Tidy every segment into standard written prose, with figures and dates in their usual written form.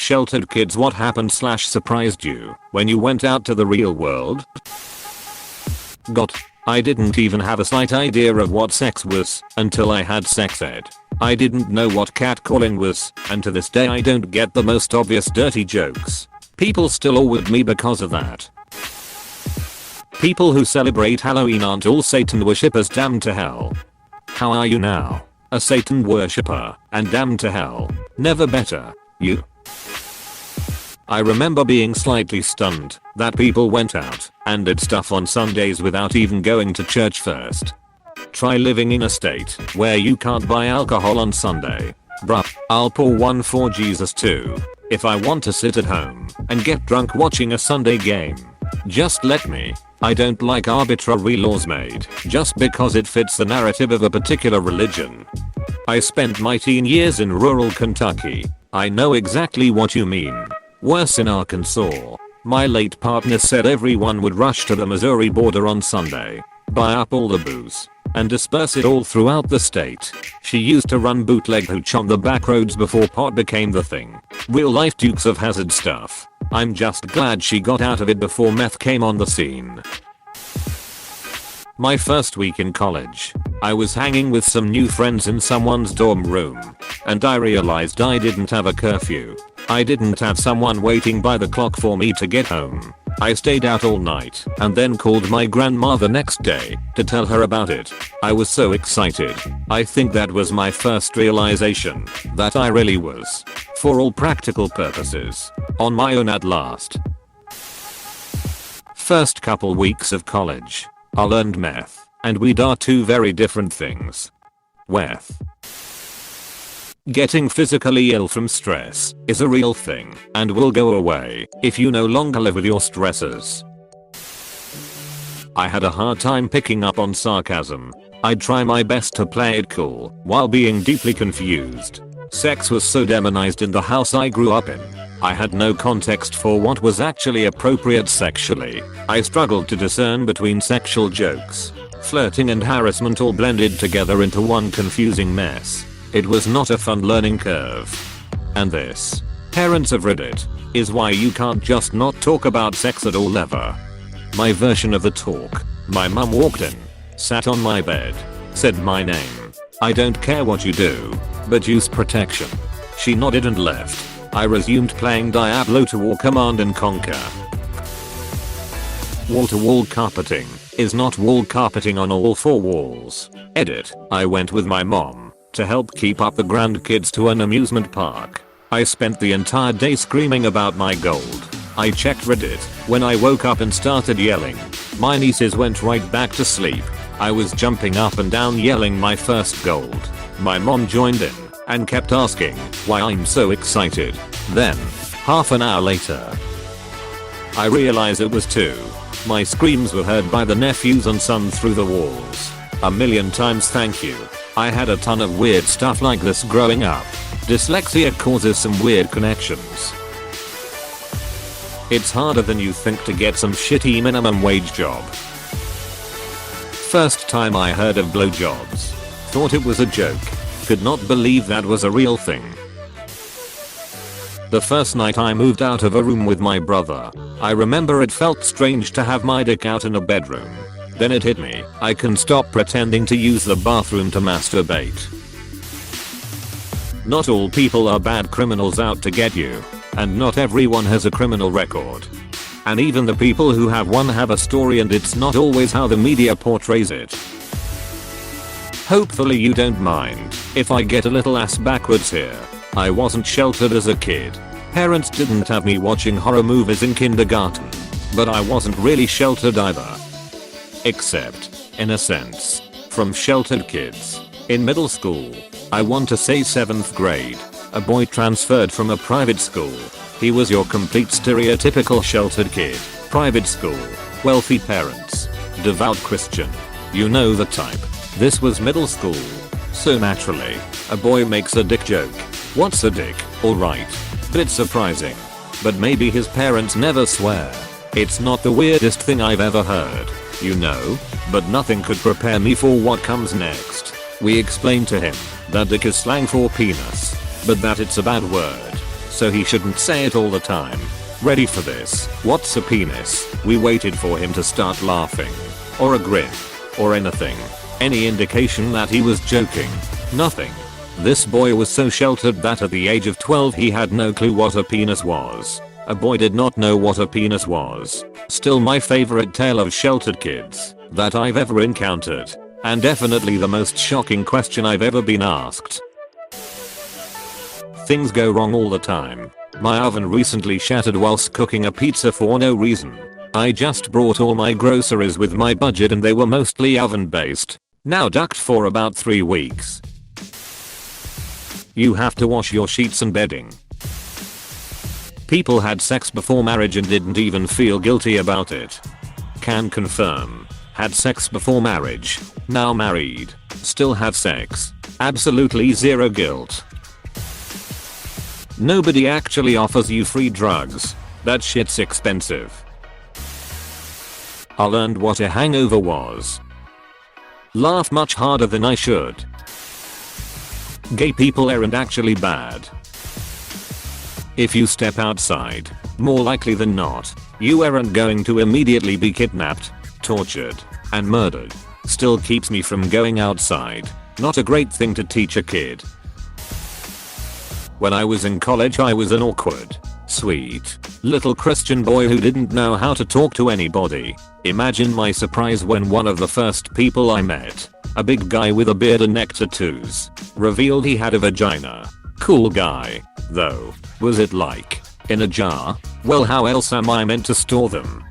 Sheltered kids, what happened / surprised you when you went out to the real world? I didn't even have a slight idea of what sex was until I had sex ed. I didn't know what catcalling was, and to this day I don't get the most obvious dirty jokes. People still awed me because of that. People who celebrate Halloween aren't all Satan worshippers, damned to hell. How are you now? A Satan worshipper and damned to hell. Never better, you. I remember being slightly stunned that people went out and did stuff on Sundays without even going to church first. Try living in a state where you can't buy alcohol on Sunday. Bruh, I'll pour one for Jesus too. If I want to sit at home and get drunk watching a Sunday game, just let me. I don't like arbitrary laws made just because it fits the narrative of a particular religion. I spent my teen years in rural Kentucky. I know exactly what you mean. Worse, in Arkansas. My late partner said everyone would rush to the Missouri border on Sunday, buy up all the booze, and disperse it all throughout the state. She used to run bootleg hooch on the back roads before pot became the thing. Real life Dukes of Hazzard stuff. I'm just glad she got out of it before meth came on the scene. My first week in college, I was hanging with some new friends in someone's dorm room, and I realized I didn't have a curfew. I didn't have someone waiting by the clock for me to get home. I stayed out all night and then called my grandma the next day to tell her about it. I was so excited. I think that was my first realization that I really was, for all practical purposes, on my own at last. First couple weeks of college, I learned meth, and weed are two very different things. Meth. Getting physically ill from stress is a real thing and will go away if you no longer live with your stressors. I had a hard time picking up on sarcasm. I'd try my best to play it cool while being deeply confused. Sex was so demonized in the house I grew up in. I had no context for what was actually appropriate sexually. I struggled to discern between sexual jokes, flirting and harassment all blended together into one confusing mess. It was not a fun learning curve. And this, parents of Reddit, is why you can't just not talk about sex at all ever. My version of the talk: my mum walked in, sat on my bed, said my name. I don't care what you do, but use protection. She nodded and left. I resumed playing Diablo to War Command and Conquer. Wall-to-wall carpeting is not wall carpeting on all four walls. Edit. I went with my mom to help keep up the grandkids to an amusement park. I spent the entire day screaming about my gold. I checked Reddit when I woke up and started yelling. My nieces went right back to sleep. I was jumping up and down yelling my first gold. My mom joined in and kept asking why I'm so excited. Then, half an hour later, I realized it was 2. My screams were heard by the nephews and son through the walls. A million times thank you. I had a ton of weird stuff like this growing up. Dyslexia causes some weird connections. It's harder than you think to get some shitty minimum wage job. First time I heard of blowjobs. Thought it was a joke. Could not believe that was a real thing. The first night I moved out of a room with my brother, I remember it felt strange to have my dick out in a bedroom. Then it hit me, I can stop pretending to use the bathroom to masturbate. Not all people are bad criminals out to get you, and not everyone has a criminal record. And even the people who have one have a story, and it's not always how the media portrays it. Hopefully you don't mind if I get a little ass backwards here. I wasn't sheltered as a kid. Parents didn't have me watching horror movies in kindergarten, but I wasn't really sheltered either. Except, in a sense, from sheltered kids. In middle school, I want to say 7th grade, a boy transferred from a private school. He was your complete stereotypical sheltered kid. Private school, wealthy parents, devout Christian. You know the type. This was middle school. So naturally, a boy makes a dick joke. What's a dick? Alright. Bit surprising. But maybe his parents never swear. It's not the weirdest thing I've ever heard, you know, but nothing could prepare me for what comes next. We explained to him that dick is slang for penis, but that it's a bad word. so he shouldn't say it all the time. Ready for this? What's a penis? We waited for him to start laughing. Or a grin. Or anything. Any indication that he was joking? Nothing. This boy was so sheltered that at the age of 12 he had no clue what a penis was. A boy did not know what a penis was. Still my favorite tale of sheltered kids that I've ever encountered. And definitely the most shocking question I've ever been asked. Things go wrong all the time. My oven recently shattered whilst cooking a pizza for no reason. I just brought all my groceries with my budget and they were mostly oven based. Now ducked for about 3 weeks. You have to wash your sheets and bedding. People had sex before marriage and didn't even feel guilty about it. Can confirm. Had sex before marriage. Now married. Still have sex. Absolutely zero guilt. Nobody actually offers you free drugs. That shit's expensive. I learned what a hangover was. Laugh much harder than I should. Gay people aren't actually bad. If you step outside, more likely than not, you aren't going to immediately be kidnapped, tortured, and murdered. Still keeps me from going outside. Not a great thing to teach a kid. When I was in college I was an awkward, sweet, little Christian boy who didn't know how to talk to anybody. Imagine my surprise when one of the first people I met, a big guy with a beard and neck tattoos, revealed he had a vagina. Cool guy, though. Was it like, in a jar? Well, how else am I meant to store them?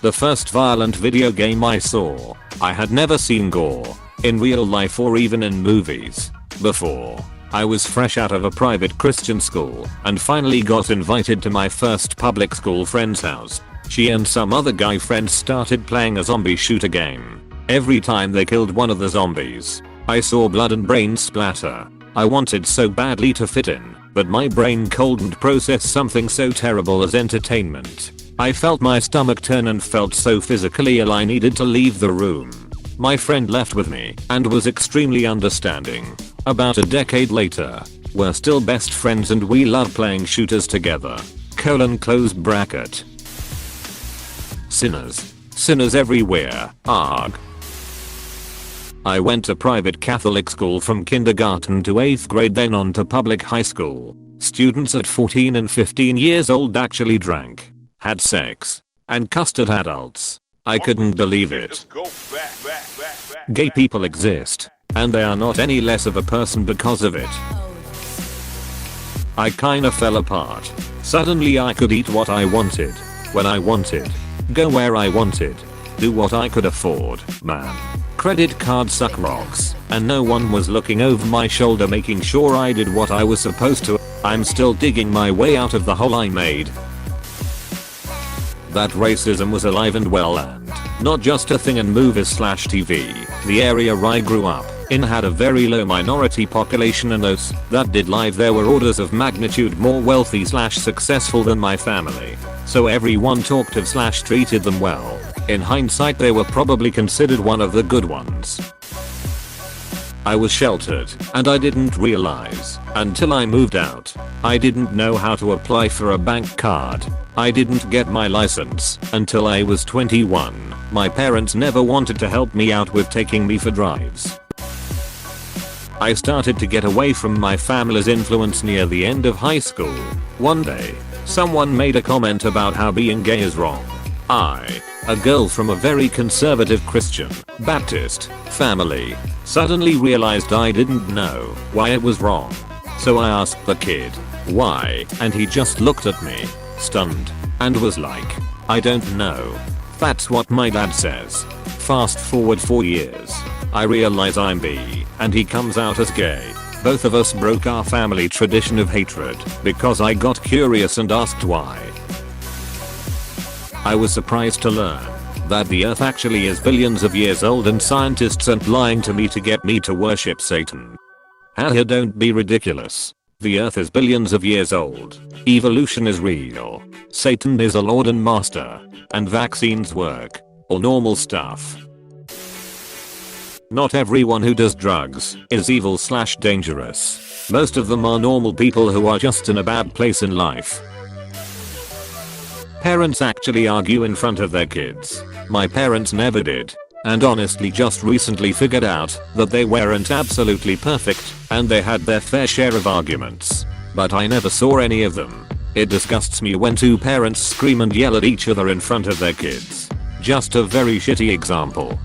The first violent video game I saw, I had never seen gore, in real life or even in movies, before. I was fresh out of a private Christian school and finally got invited to my first public school friend's house. She and some other guy friends started playing a zombie shooter game. Every time they killed one of the zombies, I saw blood and brains splatter. I wanted so badly to fit in, but my brain couldn't process something so terrible as entertainment. I felt my stomach turn and felt so physically ill I needed to leave the room. My friend left with me and was extremely understanding. About a decade later, we're still best friends and we love playing shooters together. Close bracket. Sinners. Sinners everywhere. Arg. I went to private Catholic school from kindergarten to 8th grade, then on to public high school. Students at 14 and 15 years old actually drank, had sex, and cussed at adults. I couldn't believe it. Gay people exist, and they are not any less of a person because of it. I kinda fell apart. Suddenly I could eat what I wanted, when I wanted, go where I wanted, do what I could afford, man. Credit card suck rocks, and no one was looking over my shoulder making sure I did what I was supposed to. I'm still digging my way out of the hole I made. That racism was alive and well, and not just a thing in movies/TV. The area I grew up in had a very low minority population, and those that did live there were orders of magnitude more wealthy/successful than my family. So everyone talked of/treated them well. In hindsight they were probably considered one of the good ones. I was sheltered, and I didn't realize until I moved out. I didn't know how to apply for a bank card. I didn't get my license until I was 21. My parents never wanted to help me out with taking me for drives. I started to get away from my family's influence near the end of high school. One day, someone made a comment about how being gay is wrong. I, a girl from a very conservative Christian, Baptist, family, suddenly realized I didn't know why it was wrong. So I asked the kid, why, and he just looked at me, stunned, and was like, I don't know. That's what my dad says. Fast forward 4 years, I realize I'm bi, and he comes out as gay. Both of us broke our family tradition of hatred because I got curious and asked why. I was surprised to learn that the earth actually is billions of years old and scientists aren't lying to me to get me to worship Satan. Haha, don't be ridiculous. The earth is billions of years old. Evolution is real. Satan is a lord and master. And vaccines work. All normal stuff. Not everyone who does drugs is evil/dangerous. Most of them are normal people who are just in a bad place in life. Parents actually argue in front of their kids. My parents never did. And honestly just recently figured out that they weren't absolutely perfect and they had their fair share of arguments. But I never saw any of them. It disgusts me when two parents scream and yell at each other in front of their kids. Just a very shitty example.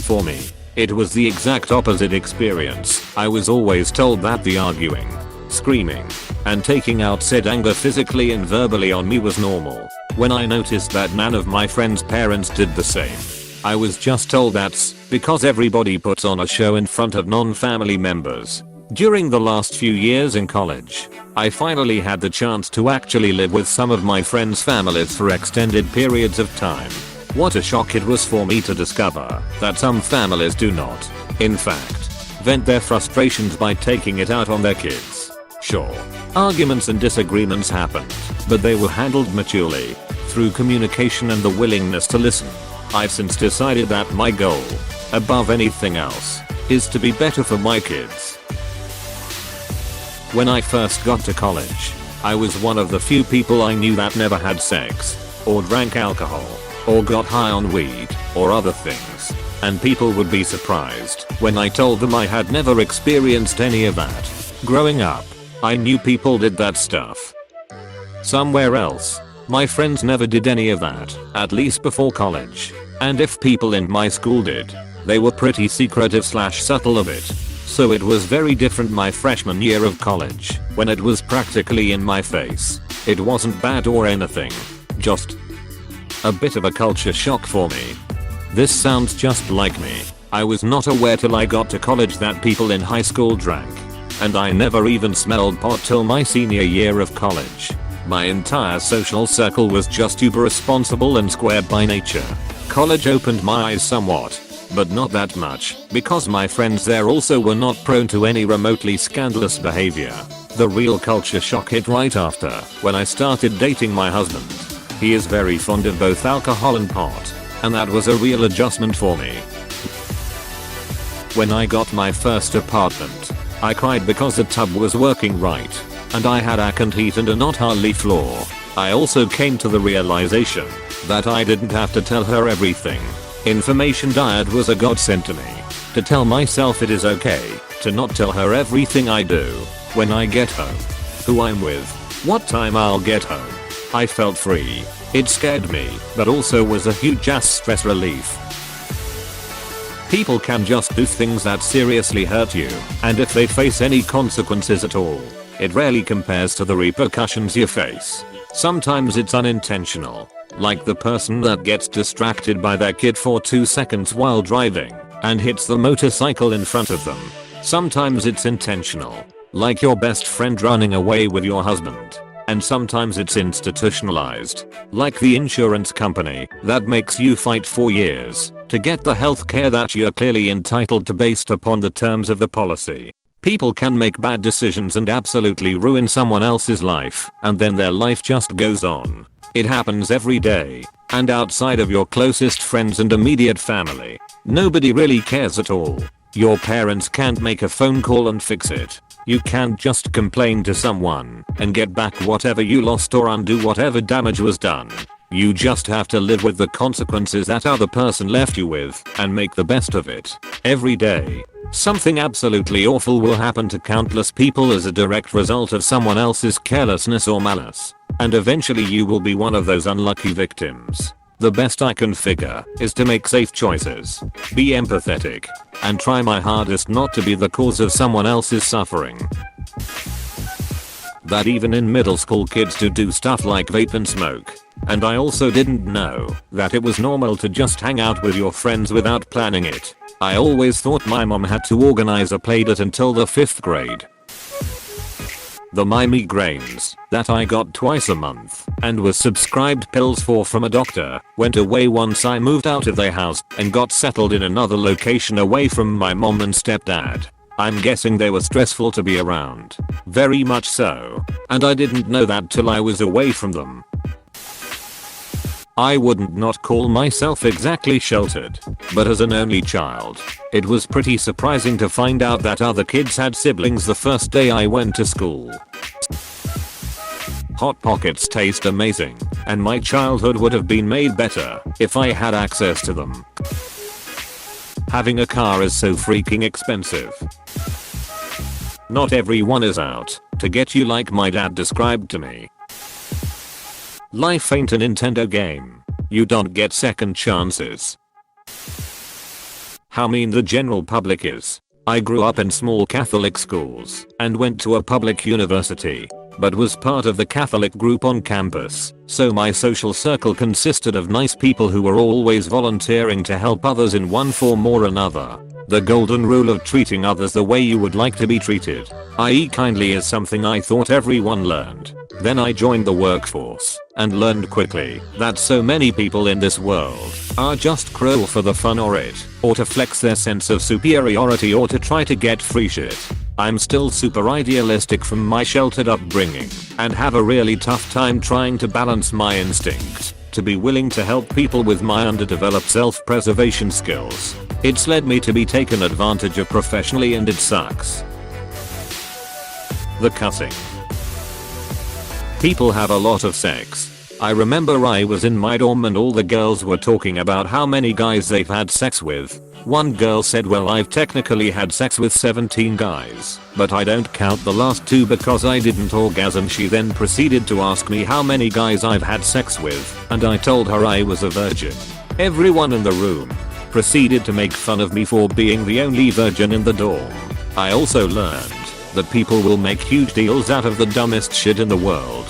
For me, it was the exact opposite experience. I was always told that the arguing, screaming, and taking out said anger physically and verbally on me was normal. When I noticed that none of my friends' parents did the same, I was just told that's because everybody puts on a show in front of non-family members. During the last few years in college, I finally had the chance to actually live with some of my friends' families for extended periods of time. What a shock it was for me to discover that some families do not, in fact, vent their frustrations by taking it out on their kids. Sure, arguments and disagreements happened, but they were handled maturely, through communication and the willingness to listen. I've since decided that my goal, above anything else, is to be better for my kids. When I first got to college, I was one of the few people I knew that never had sex, or drank alcohol, or got high on weed, or other things. And people would be surprised when I told them I had never experienced any of that. Growing up, I knew people did that stuff. Somewhere else, my friends never did any of that, at least before college. And if people in my school did, they were pretty secretive/subtle of it. So it was very different my freshman year of college, when it was practically in my face. It wasn't bad or anything, just a bit of a culture shock for me. This sounds just like me. I was not aware till I got to college that people in high school drank. And I never even smelled pot till my senior year of college. My entire social circle was just uber responsible and square by nature. College opened my eyes somewhat, but not that much, because my friends there also were not prone to any remotely scandalous behavior. The real culture shock hit right after, when I started dating my husband. He is very fond of both alcohol and pot, and that was a real adjustment for me. When I got my first apartment, I cried because the tub was working right, and I had air and heat and a not hardly floor. I also came to the realization that I didn't have to tell her everything. Information diet was a godsend to me. To tell myself it is okay to not tell her everything I do, when I get home, who I'm with, what time I'll get home. I felt free. It scared me, but also was a huge ass stress relief. People can just do things that seriously hurt you, and if they face any consequences at all, it rarely compares to the repercussions you face. Sometimes it's unintentional, like the person that gets distracted by their kid for 2 seconds while driving and hits the motorcycle in front of them. Sometimes it's intentional, like your best friend running away with your husband. And sometimes it's institutionalized, like the insurance company that makes you fight for years to get the healthcare that you're clearly entitled to based upon the terms of the policy. People can make bad decisions and absolutely ruin someone else's life, and then their life just goes on. It happens every day, and outside of your closest friends and immediate family, nobody really cares at all. Your parents can't make a phone call and fix it. You can't just complain to someone and get back whatever you lost or undo whatever damage was done. You just have to live with the consequences that other person left you with and make the best of it. Every day, something absolutely awful will happen to countless people as a direct result of someone else's carelessness or malice. And eventually you will be one of those unlucky victims. The best I can figure is to make safe choices, be empathetic, and try my hardest not to be the cause of someone else's suffering. That even in middle school kids do stuff like vape and smoke. And I also didn't know that it was normal to just hang out with your friends without planning it. I always thought my mom had to organize a playdate until the 5th grade. The my migraines that I got twice a month and was subscribed pills for from a doctor went away once I moved out of their house and got settled in another location away from my mom and stepdad. I'm guessing they were stressful to be around. Very much so. And I didn't know that till I was away from them. I wouldn't not call myself exactly sheltered, but as an only child, it was pretty surprising to find out that other kids had siblings the first day I went to school. Hot Pockets taste amazing, and my childhood would have been made better if I had access to them. Having a car is so freaking expensive. Not everyone is out to get you like my dad described to me. Life ain't a Nintendo game. You don't get second chances. How mean the general public is. I grew up in small Catholic schools and went to a public university, but was part of the Catholic group on campus, so my social circle consisted of nice people who were always volunteering to help others in one form or another. The golden rule of treating others the way you would like to be treated, i.e. kindly, is something I thought everyone learned. Then I joined the workforce and learned quickly that so many people in this world are just cruel for the fun or to flex their sense of superiority or to try to get free shit. I'm still super idealistic from my sheltered upbringing and have a really tough time trying to balance my instinct to be willing to help people with my underdeveloped self-preservation skills. It's led me to be taken advantage of professionally, and it sucks. The cussing. People have a lot of sex. I remember I was in my dorm and all the girls were talking about how many guys they've had sex with. One girl said, well, I've technically had sex with 17 guys, but I don't count the last 2 because I didn't orgasm. She then proceeded to ask me how many guys I've had sex with, and I told her I was a virgin. Everyone in the room proceeded to make fun of me for being the only virgin in the dorm. I also learned that people will make huge deals out of the dumbest shit in the world.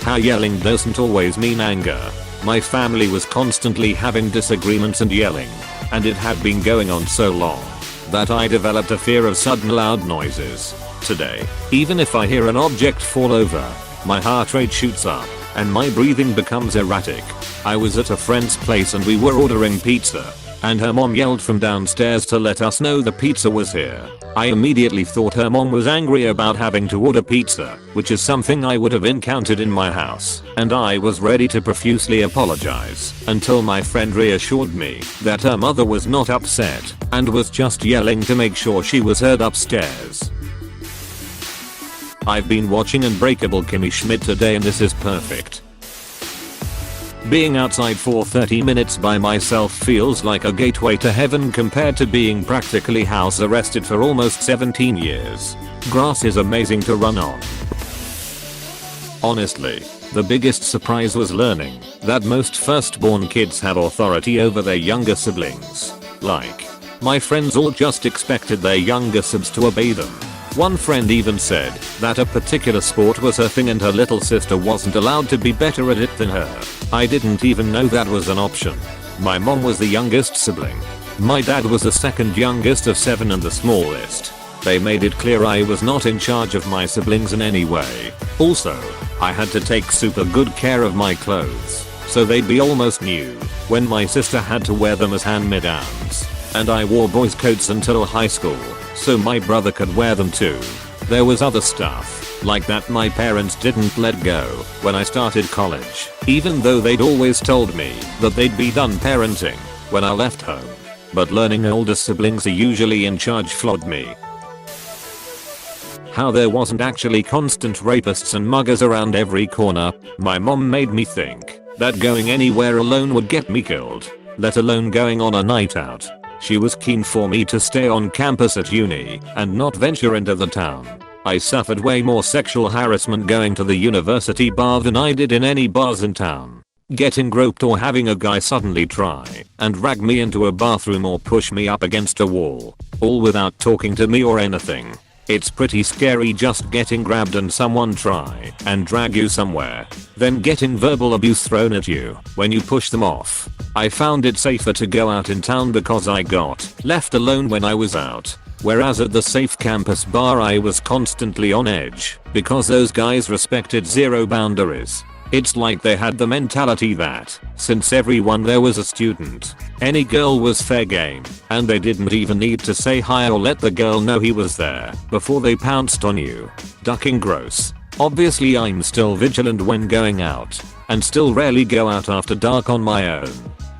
How yelling doesn't always mean anger. My family was constantly having disagreements and yelling, and it had been going on so long that I developed a fear of sudden loud noises. Today, even if I hear an object fall over, my heart rate shoots up and my breathing becomes erratic. I was at a friend's place and we were ordering pizza, and her mom yelled from downstairs to let us know the pizza was here. I immediately thought her mom was angry about having to order pizza, which is something I would have encountered in my house, and I was ready to profusely apologize until my friend reassured me that her mother was not upset and was just yelling to make sure she was heard upstairs. I've been watching Unbreakable Kimmy Schmidt today and this is perfect. Being outside for 30 minutes by myself feels like a gateway to heaven compared to being practically house arrested for almost 17 years. Grass is amazing to run on. Honestly, the biggest surprise was learning that most firstborn kids have authority over their younger siblings. Like, my friends all just expected their younger sibs to obey them. One friend even said that a particular sport was her thing and her little sister wasn't allowed to be better at it than her. I didn't even know that was an option. My mom was the youngest sibling. My dad was the second youngest of 7 and the smallest. They made it clear I was not in charge of my siblings in any way. Also, I had to take super good care of my clothes, so they'd be almost new when my sister had to wear them as hand-me-downs. And I wore boys' coats until high school, so my brother could wear them too. There was other stuff like that my parents didn't let go when I started college, even though they'd always told me that they'd be done parenting when I left home. But learning older siblings are usually in charge floored me. How there wasn't actually constant rapists and muggers around every corner. My mom made me think that going anywhere alone would get me killed, let alone going on a night out. She was keen for me to stay on campus at uni and not venture into the town. I suffered way more sexual harassment going to the university bar than I did in any bars in town. Getting groped or having a guy suddenly try and drag me into a bathroom or push me up against a wall, all without talking to me or anything. It's pretty scary just getting grabbed and someone try and drag you somewhere, then getting verbal abuse thrown at you when you push them off. I found it safer to go out in town because I got left alone when I was out, whereas at the safe campus bar I was constantly on edge because those guys respected zero boundaries. It's like they had the mentality that, since everyone there was a student, any girl was fair game, and they didn't even need to say hi or let the girl know he was there before they pounced on you. Ducking gross. Obviously I'm still vigilant when going out, and still rarely go out after dark on my own.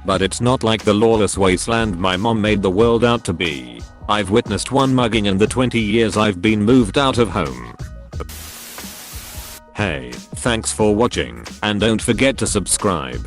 But it's not like the lawless wasteland my mom made the world out to be. I've witnessed one mugging in the 20 years I've been moved out of home. Hey, thanks for watching, and don't forget to subscribe.